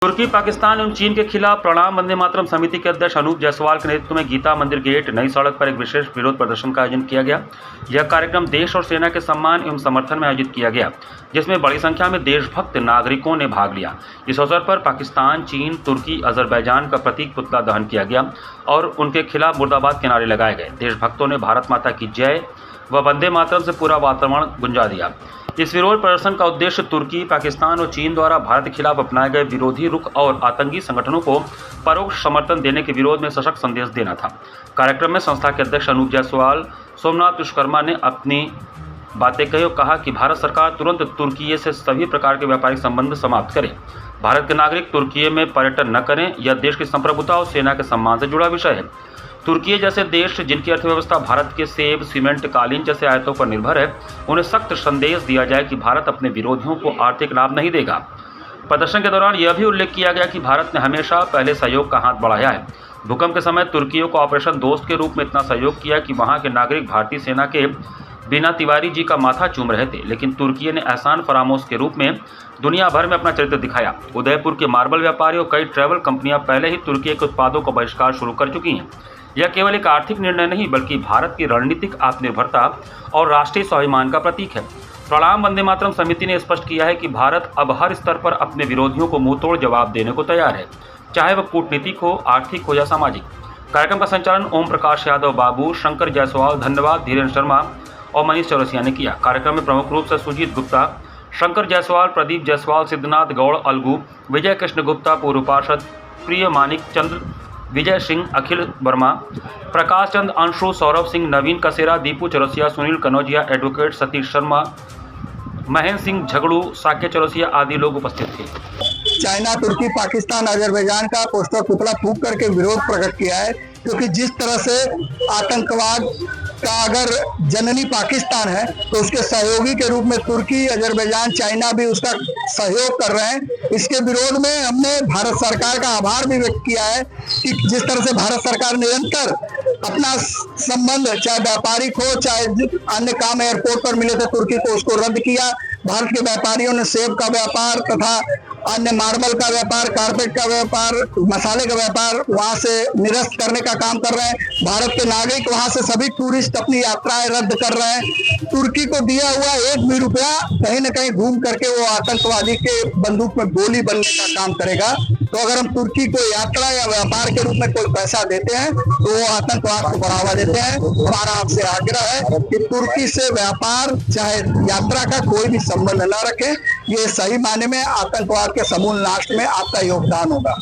तुर्की, पाकिस्तान एवं चीन के खिलाफ प्रणाम वंदे मातरम समिति के अध्यक्ष अनूप जायसवाल के नेतृत्व में गीता मंदिर गेट नई सड़क पर एक विशेष विरोध प्रदर्शन का आयोजन किया गया। यह कार्यक्रम देश और सेना के सम्मान एवं समर्थन में आयोजित किया गया, जिसमें बड़ी संख्या में देशभक्त नागरिकों ने भाग लिया। इस अवसर पर पाकिस्तान, चीन, तुर्की, अजरबैजान का प्रतीक पुतला दहन किया गया और उनके खिलाफ मुर्दाबाद के नारे लगाए गए। देशभक्तों ने भारत माता की जय व वंदे मातरम से पूरा वातावरण गुंजा दिया। इस विरोध प्रदर्शन का उद्देश्य तुर्की, पाकिस्तान और चीन द्वारा भारत के खिलाफ अपनाए गए विरोधी रुख और आतंकी संगठनों को परोक्ष समर्थन देने के विरोध में सशक्त संदेश देना था। कार्यक्रम में संस्था के अध्यक्ष अनूप जायसवाल, सोमनाथ विश्वकर्मा ने अपनी बातें कही और कहा कि भारत सरकार तुरंत तुर्की से सभी प्रकार के व्यापारिक संबंध समाप्त करे। भारत के नागरिक तुर्की में पर्यटन न करें, यह देश की संप्रभुता और सेना के सम्मान से जुड़ा विषय है। तुर्की जैसे देश जिनकी अर्थव्यवस्था भारत के सेब, सीमेंट, कालीन जैसे आयातों पर निर्भर है, उन्हें सख्त संदेश दिया जाए कि भारत अपने विरोधियों को आर्थिक लाभ नहीं देगा। प्रदर्शन के दौरान यह भी उल्लेख किया गया कि भारत ने हमेशा पहले सहयोग का हाथ बढ़ाया है। भूकंप के समय तुर्कियों को ऑपरेशन दोस्त के रूप में इतना सहयोग किया कि वहां के नागरिक भारतीय सेना के बिना तिवारी जी का माथा चूम रहे थे, लेकिन तुर्की ने एहसान फरामोश के रूप में दुनिया भर में अपना चरित्र दिखाया। उदयपुर के मार्बल व्यापारी और कई ट्रैवल कंपनियां पहले ही तुर्की के उत्पादों का बहिष्कार शुरू कर चुकी हैं। यह केवल एक आर्थिक निर्णय नहीं, बल्कि भारत की रणनीतिक आत्मनिर्भरता और राष्ट्रीय स्वाभिमान का प्रतीक है। प्रणाम वंदे मातरम समिति ने स्पष्ट किया है कि भारत अब हर स्तर पर अपने विरोधियों को मुंहतोड़ जवाब देने को तैयार है, चाहे वह कूटनीतिक हो, आर्थिक हो या सामाजिक। कार्यक्रम का संचालन ओम प्रकाश यादव बाबू, शंकर जायसवाल, धन्यवाद धीरेन्द्र शर्मा और मनीष चौरसिया ने किया। कार्यक्रम में प्रमुख रूप से सुजीत गुप्ता, शंकर जायसवाल, प्रदीप जायसवाल, सिद्धनाथ गौड़ अलगू, विजय कृष्ण गुप्ता, पूर्व पार्षद प्रिय मानिक चंद्र, विजय सिंह, अखिल वर्मा, प्रकाश चंद, अंशु, सौरभ सिंह, नवीन कसेरा, दीपू चौरसिया, सुनील कनौजिया, एडवोकेट सतीश शर्मा, महेंद्र सिंह झगड़ू, साक्य चौरसिया आदि लोग उपस्थित थे। चाइना, तुर्की, पाकिस्तान, अजरबैजान का पोस्टर पुतला फूंक करके विरोध प्रकट किया है, क्योंकि जिस तरह से आतंकवाद का अगर जननी पाकिस्तान है तो उसके सहयोगी के रूप में तुर्की, अजरबैजान, चाइना भी उसका सहयोग कर रहे हैं। इसके विरोध में हमने भारत सरकार का आभार भी व्यक्त किया है कि जिस तरह से भारत सरकार निरंतर अपना संबंध, चाहे व्यापारिक हो चाहे अन्य काम एयरपोर्ट पर मिले थे तुर्की को, उसको रद्द किया। भारत के व्यापारियों ने सेब का व्यापार तथा अन्य मार्बल का व्यापार, कारपेट का व्यापार, मसाले का व्यापार वहां से निरस्त करने का काम कर रहे हैं। भारत के नागरिक वहां से सभी टूरिस्ट अपनी यात्राएं रद्द कर रहे हैं। तुर्की को दिया हुआ एक भी रुपया कहीं न कहीं घूम करके वो आतंकवादी के बंदूक में गोली बनने का काम करेगा। तो अगर हम तुर्की को यात्रा या व्यापार के रूप में कोई पैसा देते हैं तो वो आतंकवाद को बढ़ावा देते हैं। हमारा आपसे आग्रह है कि तुर्की से व्यापार चाहे यात्रा का कोई भी संबंध न रखें। ये सही मायने में आतंकवाद के समूल नाश में आपका योगदान होगा।